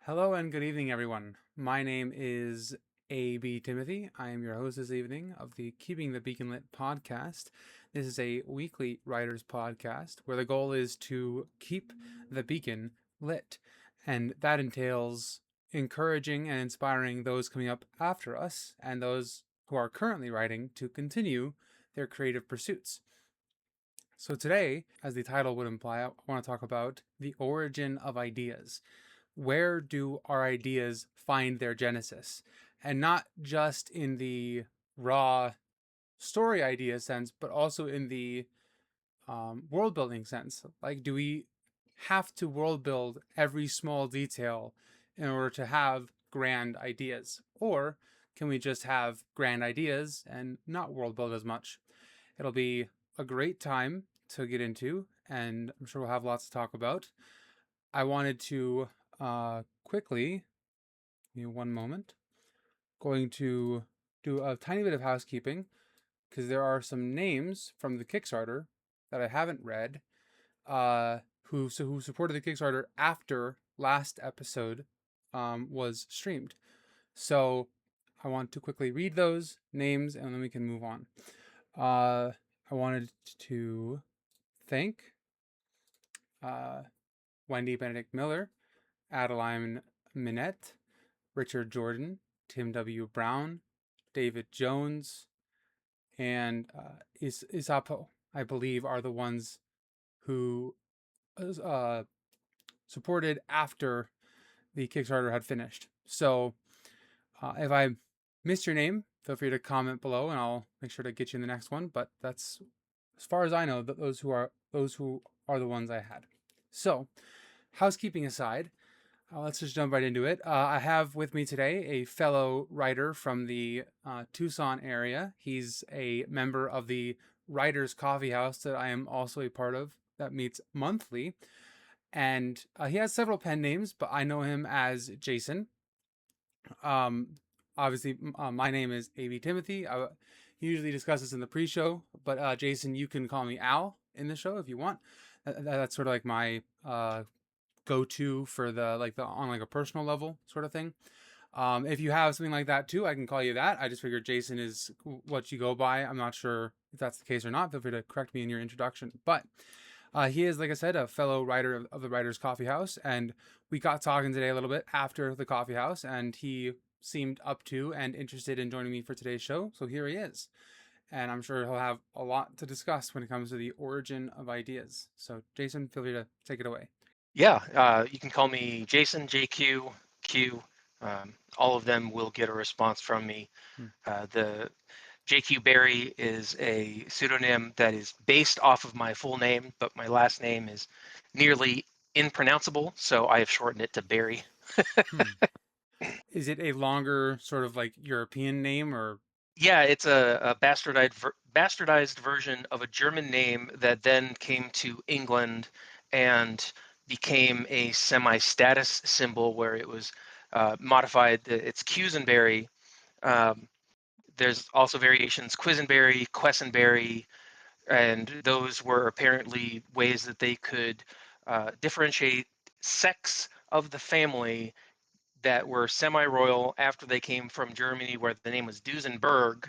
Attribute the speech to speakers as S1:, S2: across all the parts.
S1: Hello and good evening, everyone. My name is A.B. Timothy. I am your host this evening of the Keeping the Beacon Lit podcast. This is a weekly writers podcast where the goal is to keep the beacon lit, and that entails encouraging and inspiring those coming up after us and those who are currently writing to continue their creative pursuits. So, today, as the title would imply, I want to talk about the origin of ideas. Where do our ideas find their genesis? And not just in the raw story idea sense, but also in the world building sense. Like, do we have to world build every small detail in order to have grand ideas? Or can we just have grand ideas and not world build as much? It'll be a great time to get into, and I'm sure we'll have lots to talk about. I wanted to quickly, give me one moment, going to do a tiny bit of housekeeping because there are some names from the Kickstarter that I haven't read, who supported the Kickstarter after last episode was streamed. So I want to quickly read those names and then we can move on. I wanted to thank uh, Wendy Benedict Miller, Adeline Minette, Richard Jordan, Tim W. Brown, David Jones, and Isapo, I believe, are the ones who uh, supported after the Kickstarter had finished. So if I missed your name, feel free to comment below, and I'll make sure to get you in the next one. But that's, as far as I know, those who are the ones I had. So, housekeeping aside, let's just jump right into it. I have with me today a fellow writer from the Tucson area. He's a member of the Writers Coffee House that I am also a part of that meets monthly. And he has several pen names, but I know him as Jason. Um, obviously, my name is A.B. Timothy. He usually discusses in the pre show, but Jason, you can call me Al in the show if you want. That's sort of like my go-to for the on like a personal level sort of thing. If you have something like that too, I can call you that. I just figured Jason is what you go by. I'm not sure if that's the case or not. Feel free to correct me in your introduction. But he is, like I said, a fellow writer of the Writers Coffee House, and we got talking today a little bit after the coffee house, and he seemed up to and interested in joining me for today's show. So here he is, and I'm sure he'll have a lot to discuss when it comes to the origin of ideas. So Jason, feel free to take it away.
S2: Yeah, you can call me Jason, JQ, Q. All of them will get a response from me.
S1: Hmm.
S2: The JQ Barry is a pseudonym that is based off of my full name, but my last name is nearly impronounceable, so I have shortened it to Barry.
S1: Hmm. Is it a longer sort of like European name or?
S2: Yeah, it's a bastardized version of a German name that then came to England and became a semi-status symbol where it was modified. It's Cusenberry. Um, there's also variations Quisenberry, Quessenberry, and those were apparently ways that they could differentiate sects of the family that were semi-royal after they came from Germany, where the name was Duesenberg,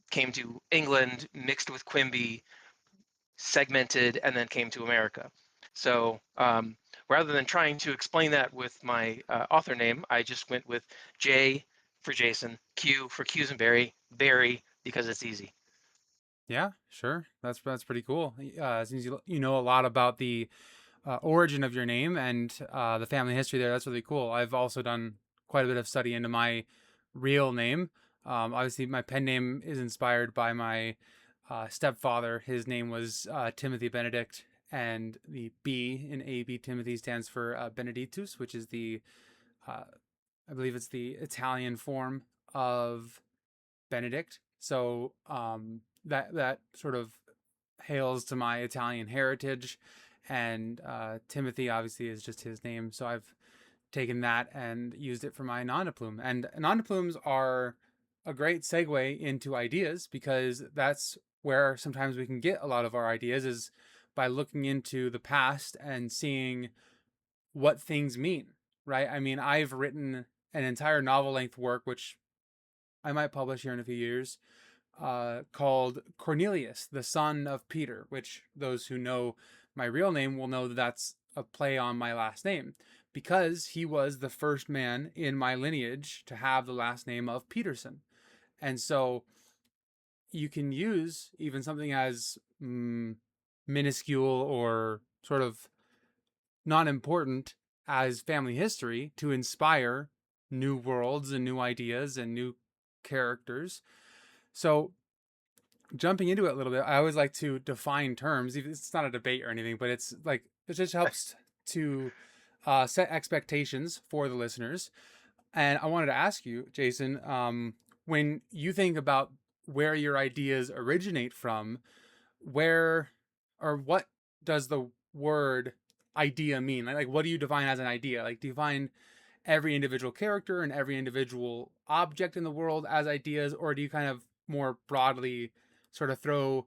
S2: came to England, mixed with Quimby, segmented, and then came to America. So rather than trying to explain that with my author name, I just went with J for Jason, Q for Cusenberry, Barry because it's easy.
S1: Yeah, sure. That's pretty cool. Since you know a lot about the origin of your name and the family history there, that's really cool. I've also done quite a bit of study into my real name. Obviously, my pen name is inspired by my stepfather. His name was Timothy Benedict, and the B in AB Timothy stands for Benedictus, which is uh, I believe it's the Italian form of Benedict. So that sort of hails to my Italian heritage, and Timothy obviously is just his name. So I've taken that and used it for my nom de plume. And nom de plumes are a great segue into ideas because that's where sometimes we can get a lot of our ideas is by looking into the past and seeing what things mean. right? I mean, I've written an entire novel length work, which I might publish here in a few years, called Cornelius, the son of Peter, which those who know my real name will know that that's a play on my last name because he was the first man in my lineage to have the last name of Peterson. And so you can use even something as minuscule or sort of not important as family history to inspire new worlds and new ideas and new characters. So jumping into it a little bit, I always like to define terms. It's not a debate or anything, but it's like it just helps to set expectations for the listeners. And I wanted to ask you, Jason, when you think about where your ideas originate from, where or what does the word idea mean? Like what do you define as an idea? Like, do you find every individual character and every individual object in the world as ideas, or do you kind of more broadly sort of throw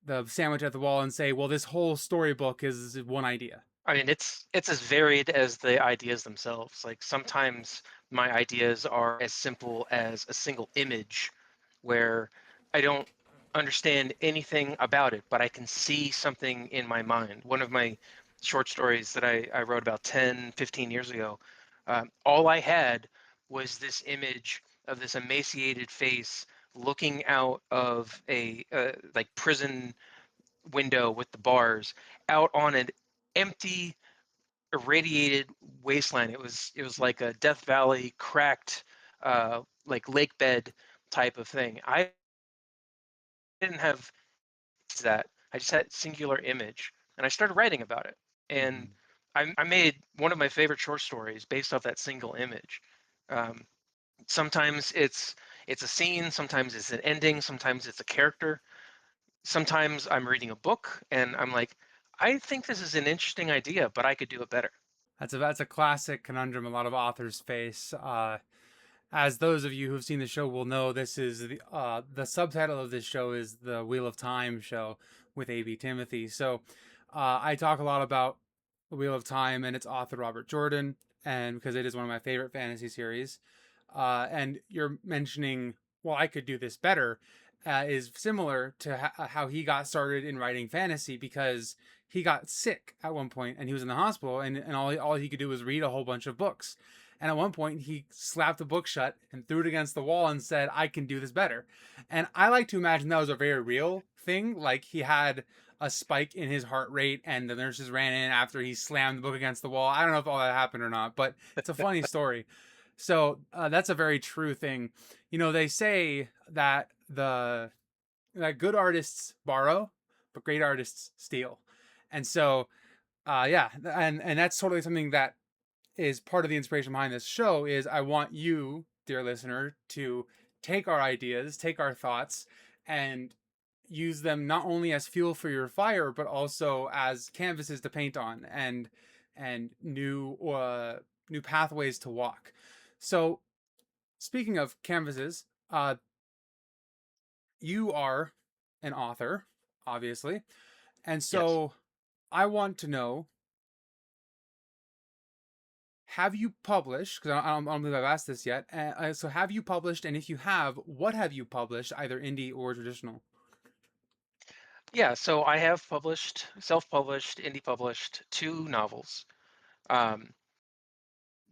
S1: the sandwich at the wall and say, well, this whole storybook is one idea?
S2: I mean, it's as varied as the ideas themselves. Like sometimes my ideas are as simple as a single image where I don't understand anything about it, but I can see something in my mind. One of my short stories that I wrote about 10, 15 years ago, all I had was this image of this emaciated face looking out of a like prison window with the bars out on an empty irradiated wasteland. It was like a Death Valley cracked like lake bed type of thing. I didn't have that. I just had singular image and I started writing about it. And
S1: Mm-hmm.
S2: I made one of my favorite short stories based off that single image. Um, sometimes it's a scene, sometimes it's an ending, sometimes it's a character. Sometimes I'm reading a book and I'm like, I think this is an interesting idea, but I could do it better.
S1: That's a classic conundrum a lot of authors face. As those of you who've seen the show will know, this is the subtitle of this show is the Wheel of Time show with A.B. Timothy. So I talk a lot about the Wheel of Time and its author Robert Jordan, and because it is one of my favorite fantasy series. And you're mentioning, well, I could do this better, is similar to how he got started in writing fantasy because he got sick at one point and he was in the hospital and all he could do was read a whole bunch of books. And at one point, he slapped the book shut and threw it against the wall and said, I can do this better. And I like to imagine that was a very real thing. Like he had a spike in his heart rate and the nurses ran in after he slammed the book against the wall. I don't know if all that happened or not, but it's a funny story. So that's a very true thing. You know, they say that that good artists borrow, but great artists steal. And so, yeah, and that's totally something that is part of the inspiration behind this show. Is I want you, dear listener, to take our ideas, take our thoughts, and use them not only as fuel for your fire, but also as canvases to paint on and new pathways to walk. So speaking of canvases, you are an author, obviously. And
S2: Yes.
S1: so I want to know, have you published? Because I don't believe I've asked this yet. So have you published? And if you have, what have you published, either indie or traditional?
S2: Yeah, so I have published, self-published, indie published two novels, um,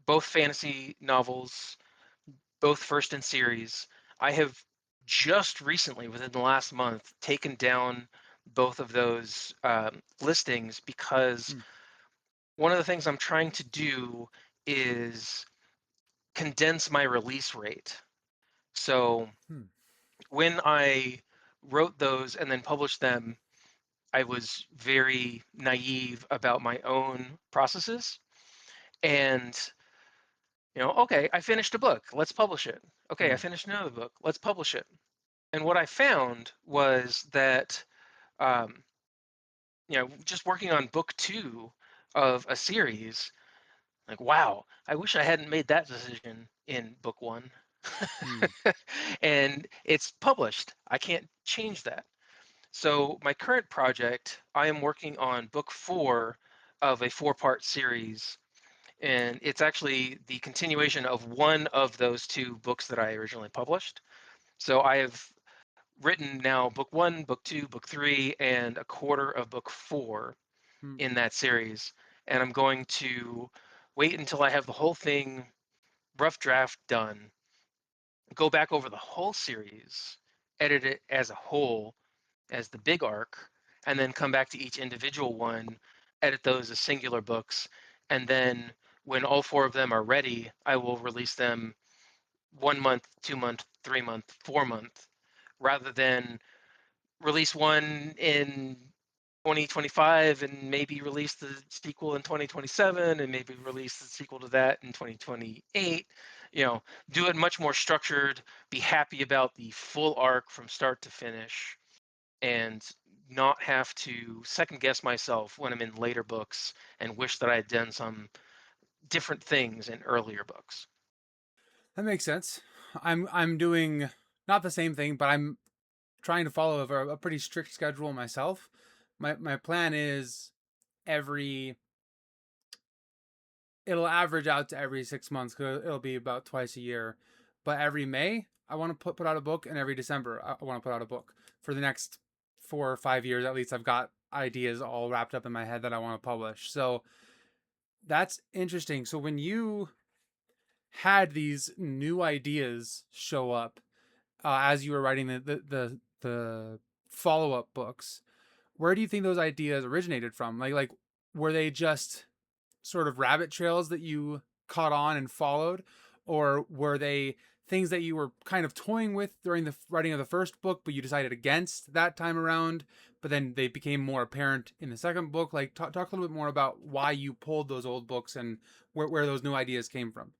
S2: both fantasy novels, both first in series. I have just recently, within the last month, taken down both of those listings because
S1: Hmm.
S2: one of the things I'm trying to do is condense my release rate. So
S1: Hmm.
S2: when I wrote those and then published them, I was very naive about my own processes. And, okay, I finished a book, let's publish it. Okay, I
S1: Hmm.
S2: finished another book, let's publish it. And what I found was that, um, just working on book two of a series, like, wow, I wish I hadn't made that decision in book one.
S1: Hmm.
S2: And it's published. I can't change that. So my current project, I am working on book four of a four-part series, and it's actually the continuation of one of those two books that I originally published. So I have written now book one, book two, book three, and a quarter of book four
S1: Hmm.
S2: in that series. And I'm going to wait until I have the whole thing rough draft done, go back over the whole series, edit it as a whole, as the big arc, and then come back to each individual one, edit those as singular books, and then when all four of them are ready, I will release them 1 month, 2 month, 3 month, 4 month, rather than release one in 2025 and maybe release the sequel in 2027 and maybe release the sequel to that in 2028. You know, do it much more structured, be happy about the full arc from start to finish, and not have to second guess myself when I'm in later books and wish that I had done some different things in earlier books.
S1: That makes sense. I'm doing not the same thing, but I'm trying to follow a pretty strict schedule myself. My plan is every it'll average out to every 6 months because it'll be about twice a year. But every May I want to put out a book, and every December I want to put out a book for the next 4 or 5 years at least. I've got ideas all wrapped up in my head that I want to publish. So that's interesting. So when you had these new ideas show up as you were writing the follow up books, where do you think those ideas originated from? Like were they just sort of rabbit trails that you caught on and followed, or were they things that you were kind of toying with during the writing of the first book, but you decided against that time around? But then they became more apparent in the second book. Like talk a little bit more about why you pulled those old books and where those new ideas came from.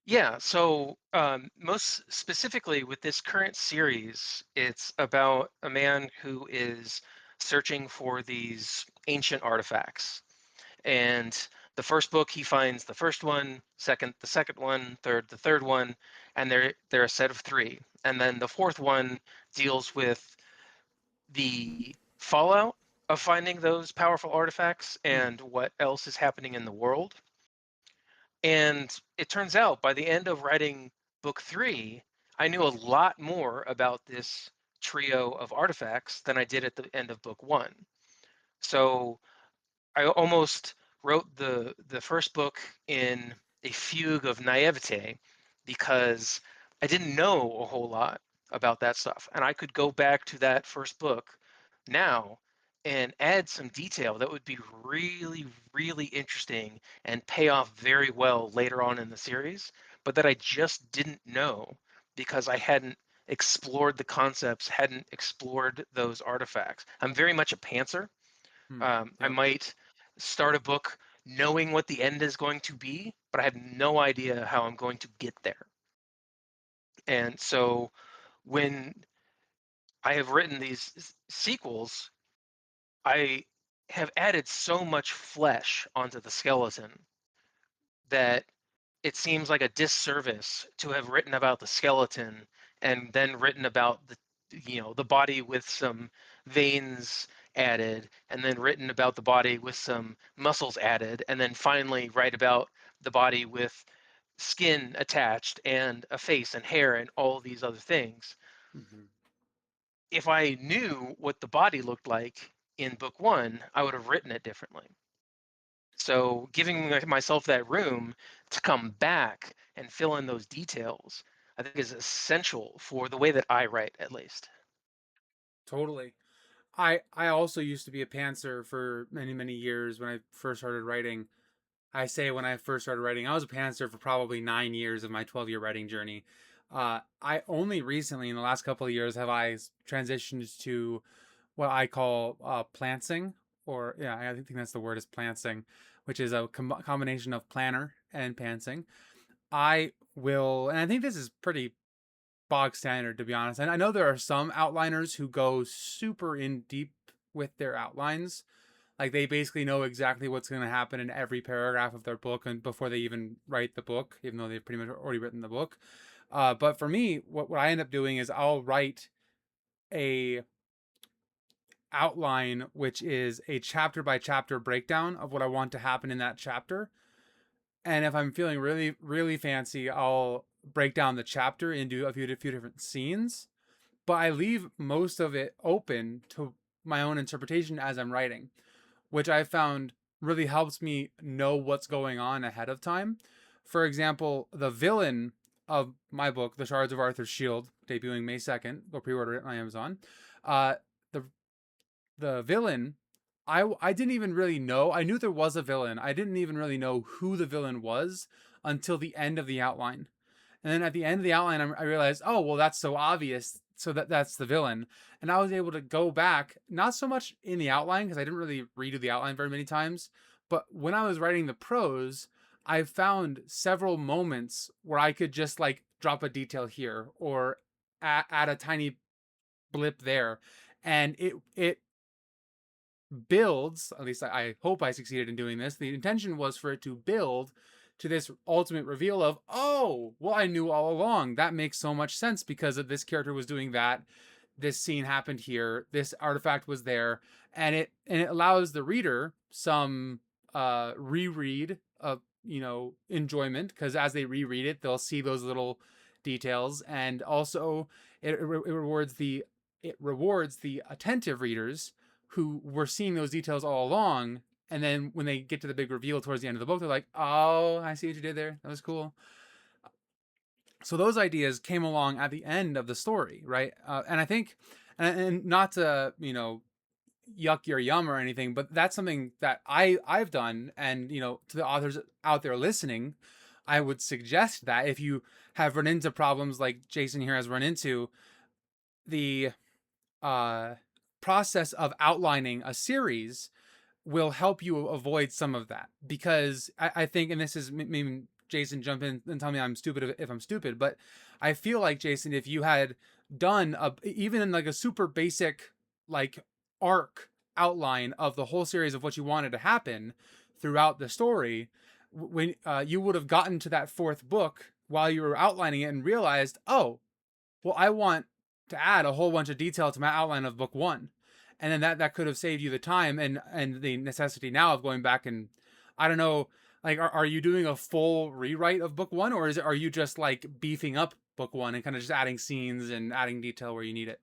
S2: Yeah, so most specifically with this current series, it's about a man who is searching for these ancient artifacts. And the first book, he finds the first one, second, the second one, third, the third one, and they're a set of three. And then the fourth one deals with the fallout of finding those powerful artifacts
S1: Hmm.
S2: and what else is happening in the world. And it turns out by the end of writing book three, I knew a lot more about this trio of artifacts than I did at the end of book one. So I almost wrote the first book in a fugue of naivete because I didn't know a whole lot about that stuff. And I could go back to that first book now and add some detail that would be really, really interesting and pay off very well later on in the series, but that I just didn't know because I hadn't explored the concepts, hadn't explored those artifacts. I'm very much a pantser.
S1: Hmm.
S2: I
S1: Yep.
S2: might start a book knowing what the end is going to be, but I have no idea how I'm going to get there. And so when I have written these sequels, I have added so much flesh onto the skeleton that it seems like a disservice to have written about the skeleton and then written about the body with some veins added, and then written about the body with some muscles added, and then finally write about the body with skin attached and a face and hair and all these other things.
S1: Mm-hmm.
S2: If I knew what the body looked like in book one, I would have written it differently. So giving myself that room to come back and fill in those details, I think is essential for the way that I write, at least.
S1: Totally. I also used to be a pantser for many years when I first started writing. I say when I first started writing, I was a pantser for probably 9 years of my 12-year writing journey. I only recently, in the last couple of years, have I transitioned to what I call plantsing, or yeah, I think that's the word is plantsing, which is a combination of planner and pantsing. I will, and I think this is pretty bog standard to be honest. And I know there are some outliners who go super in deep with their outlines, like they basically know exactly what's going to happen in every paragraph of their book and before they even write the book, even though they've pretty much already written the book. But for me, what I end up doing is I'll write a outline which is a chapter by chapter breakdown of what I want to happen in that chapter. And if I'm feeling really, really fancy, I'll break down the chapter into a few different scenes. But I leave most of it open to my own interpretation as I'm writing, which I found really helps me know what's going on ahead of time. For example, the villain of my book, The Shards of Arthur's Shield, debuting May 2nd, go pre-order it on Amazon. Uh, the the villain, I didn't even really know. I knew there was a villain. I didn't even really know who the villain was until the end of the outline. And then at the end of the outline, I realized, oh, well, that's so obvious. So that's the villain. And I was able to go back, not so much in the outline, because I didn't really redo the outline very many times. But when I was writing the prose, I found several moments where I could just like drop a detail here or add a tiny blip there. And it builds, at least I hope I succeeded in doing this. The intention was for it to build to this ultimate reveal of, oh, well, I knew all along. That makes so much sense because of this character was doing that. This scene happened here. This artifact was there, and it allows the reader some reread of enjoyment because as they reread it, they'll see those little details, and also it rewards the attentive readers who were seeing those details all along. And then when they get to the big reveal towards the end of the book, they're like, oh, I see what you did there. That was cool. So those ideas came along at the end of the story, right? And I think, and not to, yuck your yum or anything, but that's something that I've done. And, to the authors out there listening, I would suggest that if you have run into problems like Jason here has run into, the uh, process of outlining a series will help you avoid some of that because I think, and this is maybe Jason jump in and tell me I'm stupid if I'm stupid, but I feel like Jason, if you had done even in like a super basic like arc outline of the whole series of what you wanted to happen throughout the story, when you would have gotten to that fourth book while you were outlining it and realized, oh, well, I want to add a whole bunch of detail to my outline of book one. And then that could have saved you the time and the necessity now of going back and I don't know, like are you doing a full rewrite of book one, or are you just like beefing up book one and kind of just adding scenes and adding detail where you need it?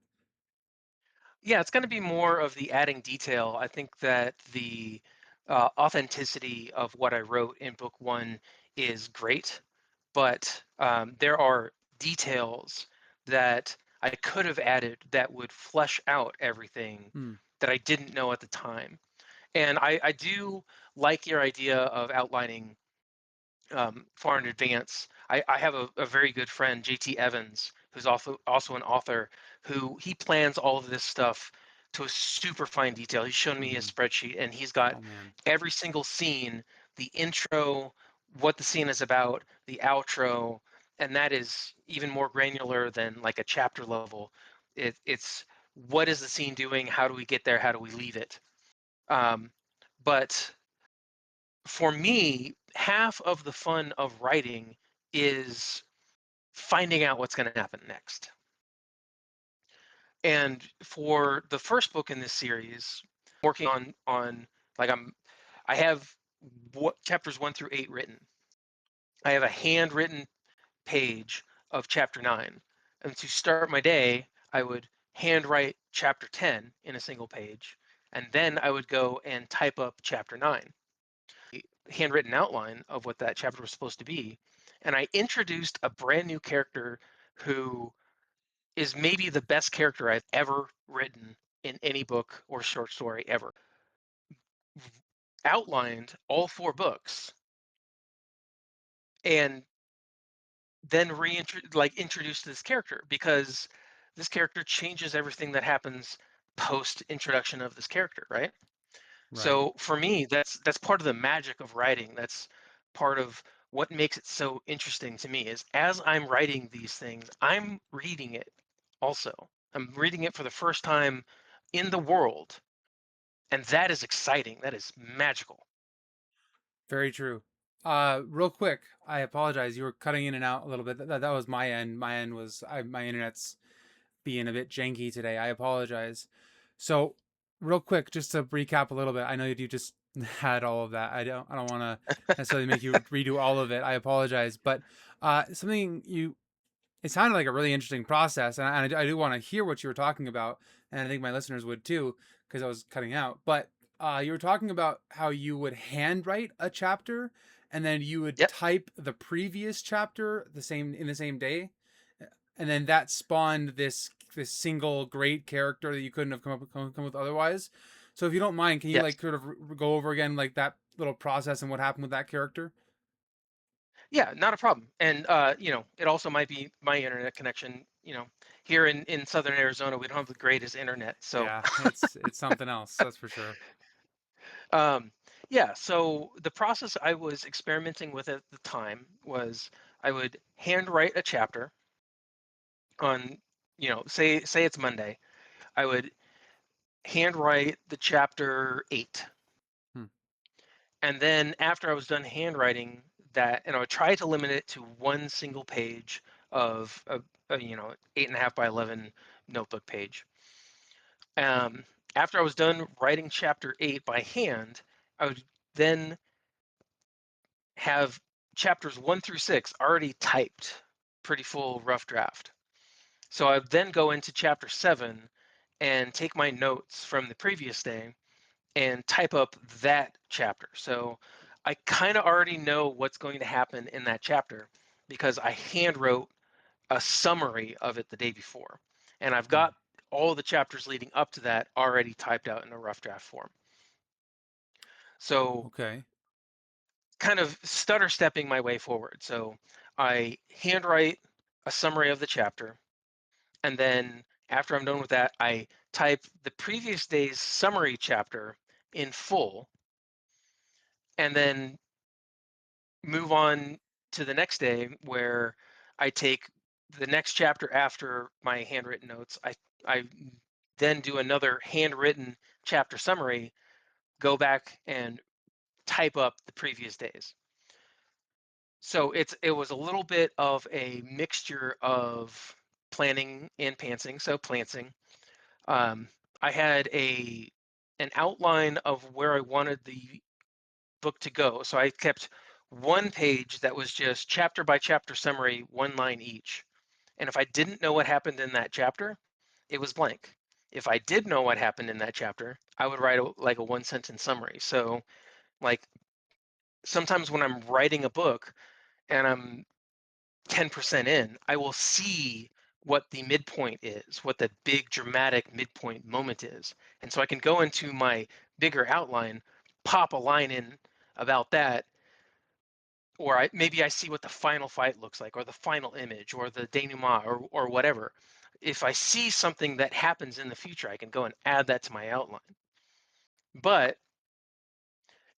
S2: Yeah, it's going to be more of the adding detail. I think that the authenticity of what I wrote in book one is great, but there are details that I could have added that would flesh out everything
S1: Hmm.
S2: that I didn't know at the time. And I do like your idea of outlining far in advance. I have a very good friend, JT Evans, who's also an author, who he plans all of this stuff to a super fine detail. He's shown me his
S1: Mm-hmm.
S2: spreadsheet, and he's got
S1: Oh man.
S2: every single scene, the intro, what the scene is about, the outro, and that is even more granular than like a chapter level. It's what is the scene doing? How do we get there? How do we leave it? Um, but for me, half of the fun of writing is finding out what's going to happen next. And for the first book in this series, working on like I have what chapters 1 through 8 written. I have a handwritten page of chapter 9. And to start my day, I would handwrite chapter 10 in a single page, and then I would go and type up chapter 9. Handwritten outline of what that chapter was supposed to be. And I introduced a brand new character who is maybe the best character I've ever written in any book or short story ever. Outlined all four books and then introduced this character because this character changes everything that happens post introduction of this character, right?
S1: Right.
S2: So for me, that's part of the magic of writing. That's part of what makes it so interesting to me is as I'm writing these things, I'm reading it also. I'm reading it for the first time in the world, and that is exciting. That is magical.
S1: Very true. Real quick, I apologize. You were cutting in and out a little bit. That was my end. My end was my internet's being a bit janky today. I apologize. So, real quick, just to recap a little bit, I know you just had all of that. I don't want to necessarily make you redo all of it. I apologize, but something you it sounded like a really interesting process, and I do want to hear what you were talking about, and I think my listeners would too, because I was cutting out. But you were talking about how you would handwrite a chapter, and then you would
S2: Yep.
S1: type the previous chapter the same day, and then that spawned this single great character that you couldn't have come with otherwise. So if you don't mind, can you
S2: Yes.
S1: like sort of go over again like that little process and what happened with that character?
S2: Yeah, not a problem. And it also might be my internet connection. Here in Southern Arizona, we don't have the greatest internet. So,
S1: Yeah, it's something else, that's for sure.
S2: um, yeah. So the process I was experimenting with at the time was I would handwrite a chapter on, say it's Monday. I would handwrite the chapter 8.
S1: Hmm.
S2: And then after I was done handwriting that, and I would try to limit it to one single page of a 8.5 by 11 notebook page. Um, After I was done writing chapter 8 by hand, I would then have chapters 1 through 6 already typed, pretty full rough draft. So I would then go into chapter 7 and take my notes from the previous day and type up that chapter. So I kind of already know what's going to happen in that chapter because I hand wrote a summary of it the day before. And I've
S1: Hmm.
S2: got all the chapters leading up to that already typed out in a rough draft form. So
S1: Okay.
S2: kind of stutter stepping my way forward. So I handwrite a summary of the chapter. And then after I'm done with that, I type the previous day's summary chapter in full and then move on to the next day where I take the next chapter after my handwritten notes. I then do another handwritten chapter summary, go back and type up the previous days. So it was a little bit of a mixture of planning and pantsing. So plantsing. Um, I had an outline of where I wanted the book to go. So I kept one page that was just chapter by chapter summary, one line each. And if I didn't know what happened in that chapter, it was blank. If I did know what happened in that chapter, I would write like a one sentence summary. So like sometimes when I'm writing a book and I'm 10% in, I will see what the midpoint is, what the big dramatic midpoint moment is. And so I can go into my bigger outline, pop a line in about that, or maybe I see what the final fight looks like, or the final image, or the denouement, or whatever. If I see something that happens in the future, I can go and add that to my outline. But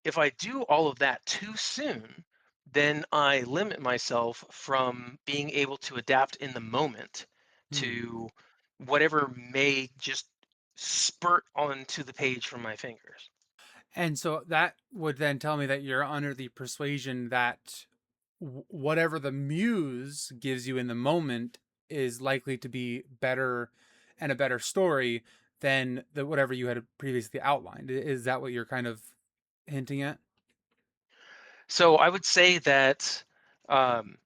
S2: if I do all of that too soon, then I limit myself from being able to adapt in the moment
S1: Hmm.
S2: to whatever may just spurt onto the page from my fingers.
S1: And so that would then tell me that you're under the persuasion that whatever the muse gives you in the moment is likely to be better and a better story than the whatever you had previously outlined. Is that what you're kind of hinting at?
S2: So I would say that um,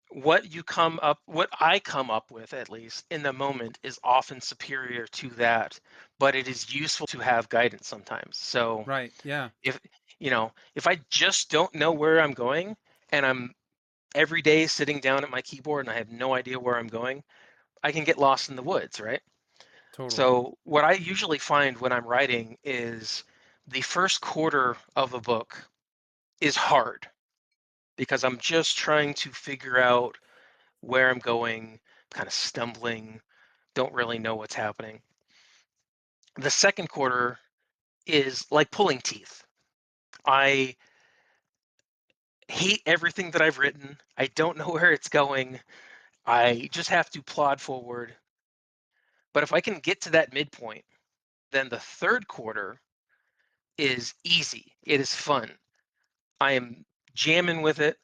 S2: what I come up with at least in the moment is often superior to that, but it is useful to have guidance sometimes. So
S1: Right. Yeah.
S2: if if I just don't know where I'm going and I'm every day sitting down at my keyboard and I have no idea where I'm going, I can get lost in the woods, right?
S1: Totally.
S2: So what I usually find when I'm writing is the first quarter of a book is hard because I'm just trying to figure out where I'm going, kind of stumbling, don't really know what's happening. The second quarter is like pulling teeth. I hate everything that I've written. I don't know where it's going. I just have to plod forward. But if I can get to that midpoint, then the third quarter is easy. It is fun. I am jamming with it.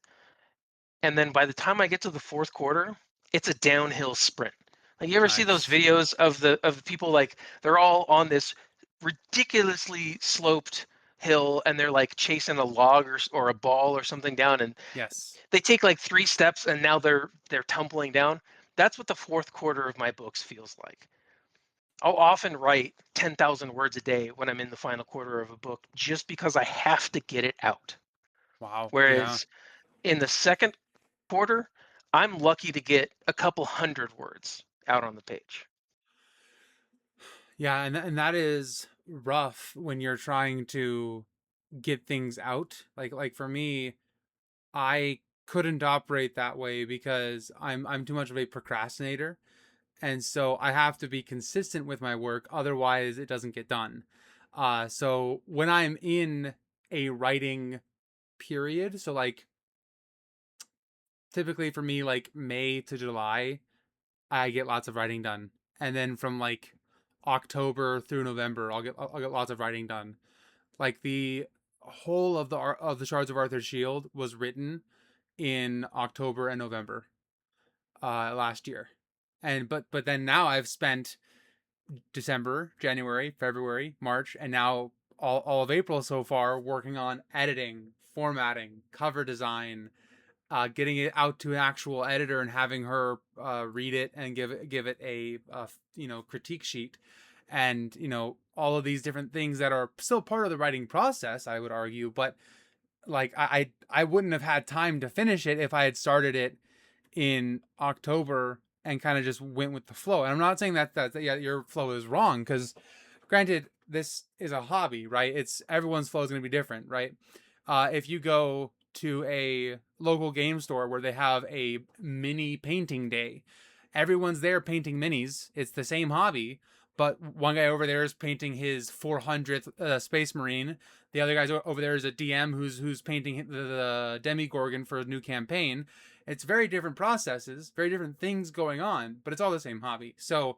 S2: And then by the time I get to the fourth quarter, it's a downhill sprint. Like you ever see those
S1: Nice.
S2: videos of the people like they're all on this ridiculously sloped hill and they're like chasing a log or a ball or something down, and
S1: Yes.
S2: they take like 3 steps and now they're tumbling down. That's what the fourth quarter of my books feels like. I'll often write 10,000 words a day when I'm in the final quarter of a book just because I have to get it out.
S1: Wow. Yeah.
S2: Whereas in the second quarter, I'm lucky to get a couple hundred words out on the page.
S1: Yeah, and that is rough when you're trying to get things out. Like for me, I couldn't operate that way because I'm too much of a procrastinator. And so I have to be consistent with my work, otherwise it doesn't get done. So when I'm in a writing period, so like typically for me, like May to July, I get lots of writing done, and then from like October through November, I'll get lots of writing done. Like the whole of the Shards of Arthur's Shield was written in October and November last year, and but then now I've spent December, January, February, March, and now all of April so far working on editing, formatting, cover design, getting it out to an actual editor and having her read it and give it a critique sheet, and all of these different things that are still part of the writing process, I would argue, but like I wouldn't have had time to finish it if I had started it in October and kind of just went with the flow. And I'm not saying that yeah, your flow is wrong, because granted, this is a hobby, right? It's everyone's flow is going to be different, right? If you go to a local game store where they have a mini painting day, everyone's there painting minis. It's the same hobby, but one guy over there is painting his 400th Space Marine. The other guy's over there is a DM who's painting the Demigorgon for a new campaign. It's very different processes, very different things going on, but it's all the same hobby. So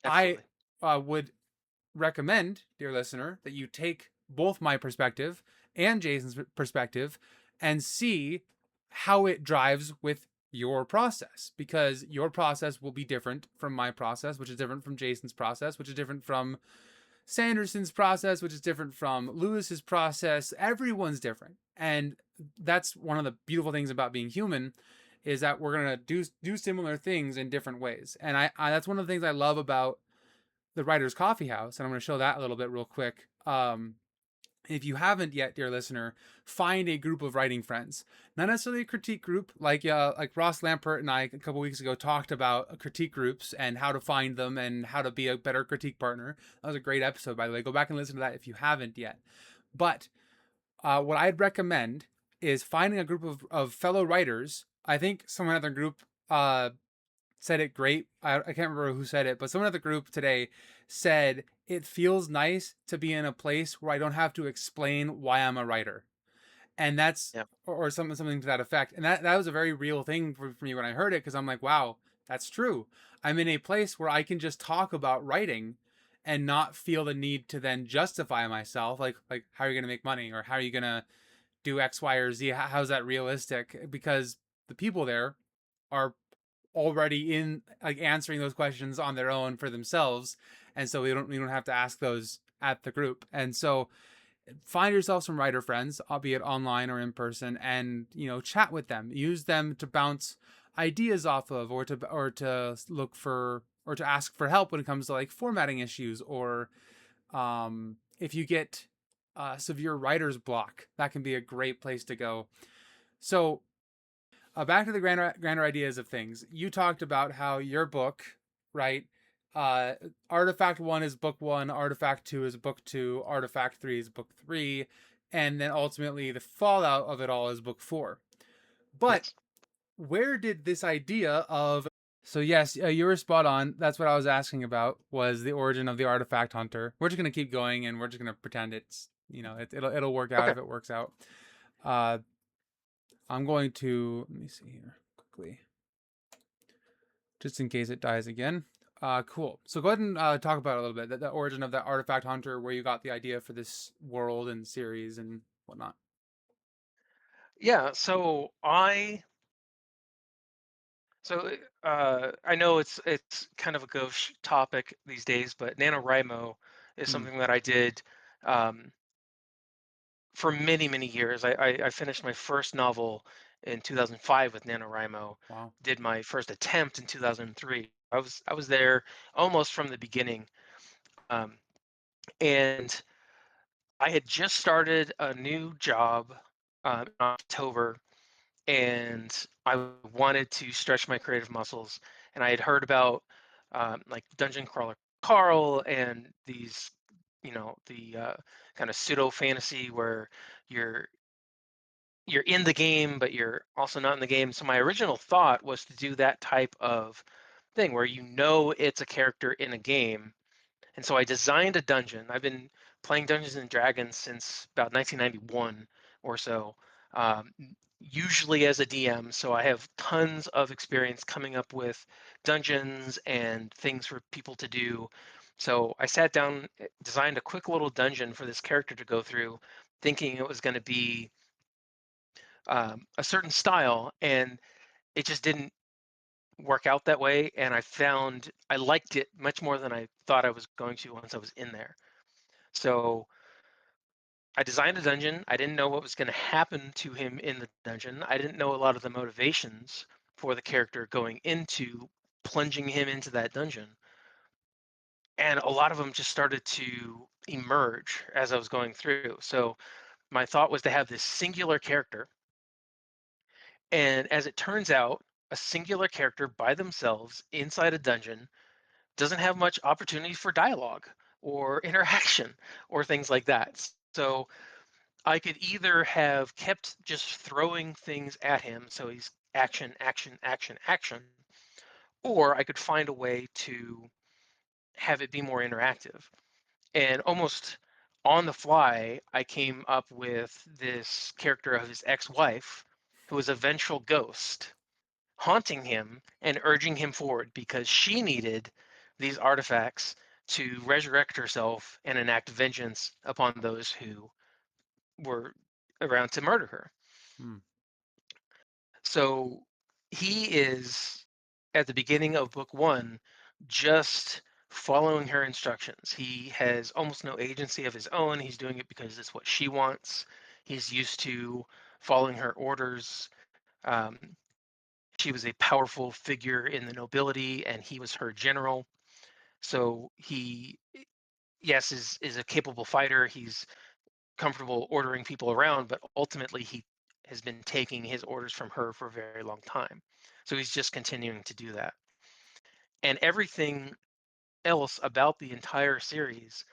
S1: I
S2: Absolutely.
S1: would recommend, dear listener, that you take both my perspective and Jason's perspective and see how it drives with your process, because your process will be different from my process, which is different from Jason's process, which is different from Sanderson's process, which is different from Lewis's process. Everyone's different. And that's one of the beautiful things about being human, is that we're going to do similar things in different ways. And I that's one of the things I love about the Writer's Coffee House, and I'm going to show that a little bit real quick. If you haven't yet, dear listener, find a group of writing friends. Not necessarily a critique group, like Ross Lampert and I a couple weeks ago talked about critique groups and how to find them and how to be a better critique partner. That was a great episode, by the way. Go back and listen to that if you haven't yet. But what I'd recommend is finding a group of fellow writers. I think someone at the group said it great. I can't remember who said it, but someone at the group today said it feels nice to be in a place where I don't have to explain why I'm a writer. And that's
S2: Yeah.
S1: or something to that effect. And that was a very real thing for me when I heard it, because I'm like, wow, that's true. I'm in a place where I can just talk about writing and not feel the need to then justify myself, like how are you going to make money, or how are you going to do X, Y, or Z? How's that realistic? Because the people there are already in like answering those questions on their own for themselves, and so we don't have to ask those at the group. And so find yourself some writer friends, albeit online or in person, and chat with them. Use them to bounce ideas off of, or to look for, or to ask for help when it comes to like formatting issues, or if you get severe writer's block, that can be a great place to go. So back to the grander ideas of things. You talked about how your book, right? Artifact 1 is book 1, Artifact 2 is book 2, Artifact 3 is book 3, and then ultimately the fallout of it all is book 4. But
S2: Yes.
S1: where did this idea of, so yes, you were spot on. That's what I was asking about, was the origin of the Artifact Hunter. We're just gonna keep going, and we're just gonna pretend it's it'll work out
S2: Okay.
S1: if it works out. Uh, I'm going to, let me see here quickly, just in case it dies again. Cool. So go ahead and talk about it a little bit, the origin of that Artifact Hunter, where you got the idea for this world and series and whatnot.
S2: Yeah. I know it's kind of a gauche topic these days, but NaNoWriMo is
S1: Hmm.
S2: something that I did. Um, for many, many years. I finished my first novel in 2005 with NaNoWriMo,
S1: Wow.
S2: did my first attempt in 2003. I was there almost from the beginning. Um, and I had just started a new job in October, and I wanted to stretch my creative muscles. And I had heard about like Dungeon Crawler Carl and these, the kind of pseudo fantasy where you're you're in the game, but you're also not in the game. So my original thought was to do that type of thing where it's a character in a game. And so I designed a dungeon. I've been playing Dungeons and Dragons since about 1991 or so, usually as a DM. So I have tons of experience coming up with dungeons and things for people to do. So I sat down, designed a quick little dungeon for this character to go through, thinking it was going to be a certain style, and it just didn't work out that way. And I found I liked it much more than I thought I was going to once I was in there. So I designed a dungeon. I didn't know what was going to happen to him in the dungeon. I didn't know a lot of the motivations for the character going into plunging him into that dungeon. And a lot of them just started to emerge as I was going through. So my thought was to have this singular character. And as it turns out, a singular character by themselves inside a dungeon doesn't have much opportunity for dialogue or interaction or things like that. So I could either have kept just throwing things at him, so he's action, action, action, action, or I could find a way to have it be more interactive. And almost on the fly, I came up with this character of his ex-wife, who was a vengeful ghost, haunting him and urging him forward because she needed these artifacts to resurrect herself and enact vengeance upon those who were around to murder her.
S1: Hmm.
S2: So he is at the beginning of book one just following her instructions. He has almost no agency of his own. He's doing it because it's what she wants. He's used to following her orders. Um, she was a powerful figure in the nobility, and he was her general. So he, yes, is a capable fighter. He's comfortable ordering people around, but ultimately he has been taking his orders from her for a very long time. So he's just continuing to do that. And everything else about the entire series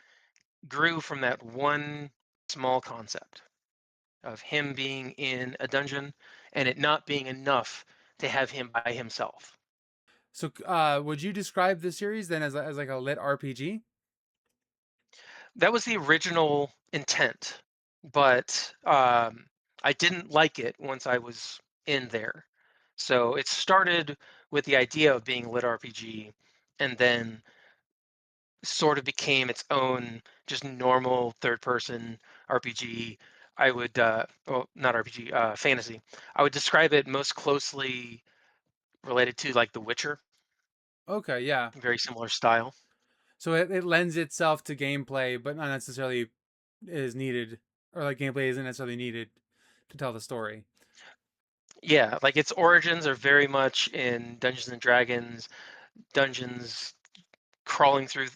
S2: grew from that one small concept of him being in a dungeon and it not being enough to have him by himself.
S1: So, would you describe the series then as like a lit RPG?
S2: That was the original intent, but I didn't like it once I was in there. So it started with the idea of being lit RPG, and then sort of became its own just normal third-person RPG. I would, well, not RPG, fantasy. I would describe it most closely related to like The Witcher,
S1: Okay, yeah.
S2: very similar style.
S1: So it lends itself to gameplay, but not necessarily is needed, or like gameplay isn't necessarily needed to tell the story.
S2: Yeah, like its origins are very much in Dungeons and Dragons, dungeons crawling through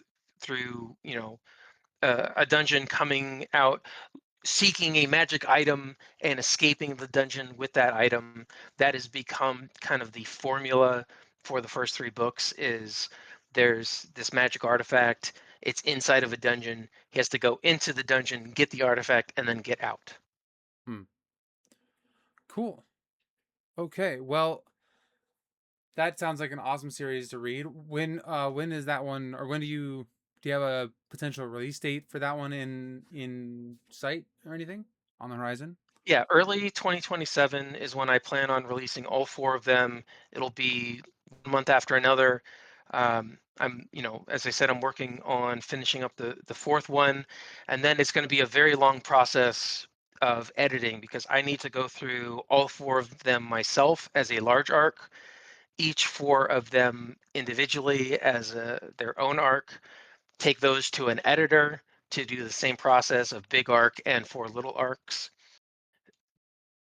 S2: a dungeon, coming out seeking a magic item and escaping the dungeon with that item. That has become kind of the formula for the first three books. Is there's this magic artifact, it's inside of a dungeon, he has to go into the dungeon, get the artifact, and then get out.
S1: Hmm. Cool. Okay. Well, that sounds like an awesome series to read. When is that one, or when do you have a potential release date for that one in sight or anything on the horizon?
S2: Yeah, early 2027 is when I plan on releasing all four of them. It'll be one month after another. As I said, I'm working on finishing up the fourth one, and then it's going to be a very long process of editing because I need to go through all four of them myself as a large arc, each four of them individually as their own arc, take those to an editor, to do the same process of big arc and 4 little arcs,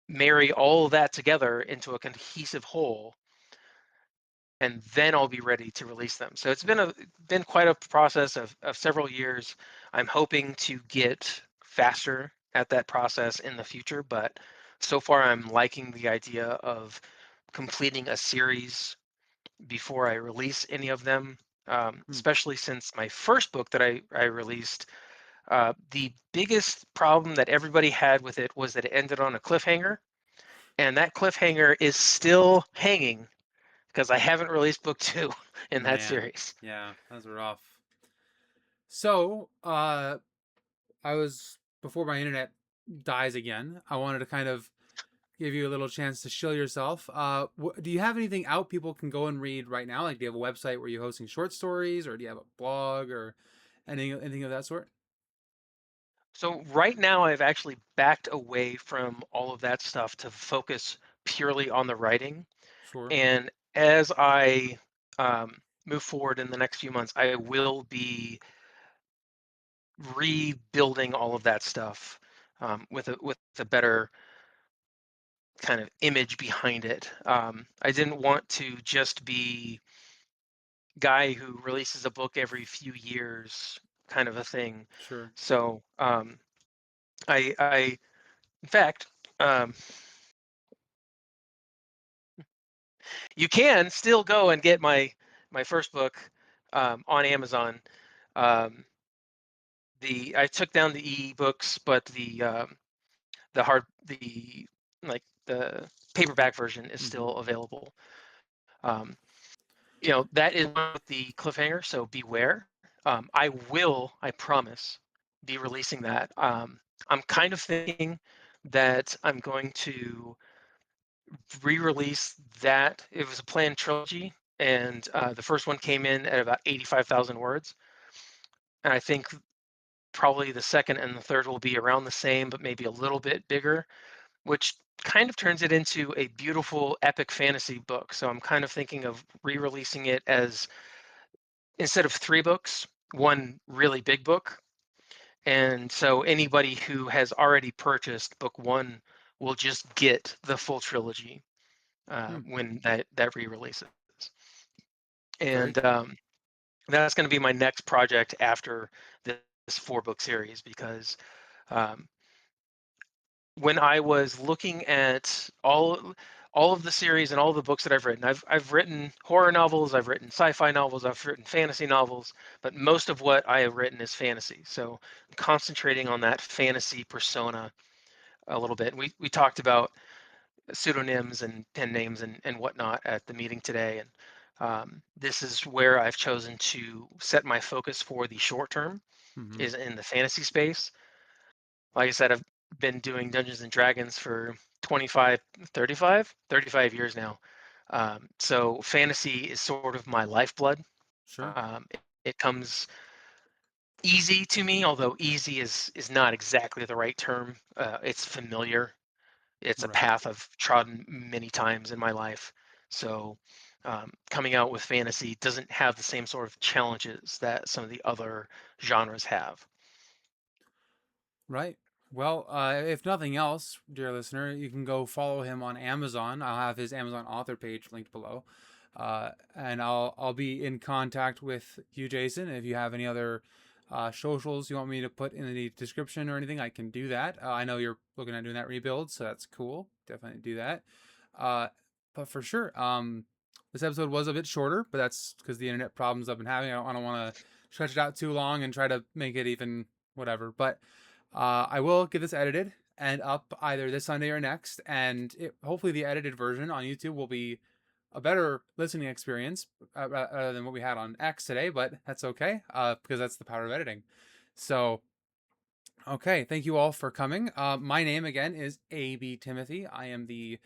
S2: marry all of that together into a cohesive whole, and then I'll be ready to release them. So it's been quite a process of several years. I'm hoping to get faster at that process in the future, but so far I'm liking the idea of completing a series before I release any of them,
S1: Hmm.
S2: especially since my first book that I released, the biggest problem that everybody had with it was that it ended on a cliffhanger, and that cliffhanger is still hanging because I haven't released book two in that
S1: Man,
S2: series.
S1: yeah, that's rough. So, I was before my internet dies again. I wanted to kind of give you a little chance to show yourself. Do you have anything out people can go and read right now? Like, do you have a website where you're hosting short stories, or do you have a blog, or anything of that sort?
S2: So right now I've actually backed away from all of that stuff to focus purely on the writing.
S1: Sure,
S2: And as I move forward in the next few months, I will be rebuilding all of that stuff with a better kind of image behind it. I didn't want to just be guy who releases a book every few years kind of a thing.
S1: sure.
S2: So I in fact, um, you can still go and get my first book on Amazon. Um, the I took down the e-books, but the hard the like the paperback version is
S1: Mm-hmm.
S2: still available. Um, that is the cliffhanger, so beware. I promise, be releasing that. I'm kind of thinking that I'm going to re-release that. It was a planned trilogy, and the first one came in at about 85,000 words, and I think probably the second and the third will be around the same, but maybe a little bit bigger, which kind of turns it into a beautiful epic fantasy book. So I'm kind of thinking of re-releasing it as, instead of 3 books, one really big book. And so anybody who has already purchased book one will just get the full trilogy
S1: Hmm.
S2: when that re-releases.
S1: Very
S2: And
S1: cool.
S2: that's going to be my next project after this 4 book series, because um, when I was looking at all of the series and all of the books that I've written horror novels, I've written sci-fi novels, I've written fantasy novels, but most of what I have written is fantasy. So I'm concentrating on that fantasy persona a little bit. We talked about pseudonyms and pen names and whatnot at the meeting today, and this is where I've chosen to set my focus for the short term,
S1: Mm-hmm.
S2: is in the fantasy space. Like I said, I've been doing Dungeons and Dragons for 25, 35 years now. So fantasy is sort of my lifeblood.
S1: Sure.
S2: It comes easy to me, although easy is not exactly the right term. It's familiar. It's a
S1: Right.
S2: path I've trodden many times in my life. So coming out with fantasy doesn't have the same sort of challenges that some of the other genres have.
S1: Right. Well, if nothing else, dear listener, you can go follow him on Amazon. I'll have his Amazon author page linked below, and I'll be in contact with you, Jason. If you have any other socials you want me to put in the description or anything, I can do that. I know you're looking at doing that rebuild, so that's cool. Definitely do that. Uh, but for sure, this episode was a bit shorter, but that's because the internet problems I've been having. I don't want to stretch it out too long and try to make it even whatever, but. I will get this edited and up either this Sunday or next, and hopefully the edited version on YouTube will be a better listening experience rather than what we had on X today. But that's okay because that's the power of editing. So, okay, thank you all for coming. My name again is AB Timothy. I am the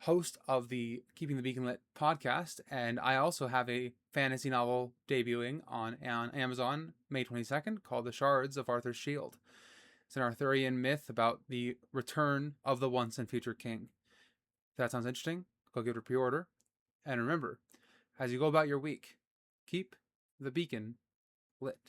S1: host of the Keeping the Beacon Lit podcast, and I also have a fantasy novel debuting on Amazon May 22nd called The Shards of Arthur's Shield. It's an Arthurian myth about the return of the once and future king. If that sounds interesting, go give it a pre order. And remember, as you go about your week, keep the beacon lit.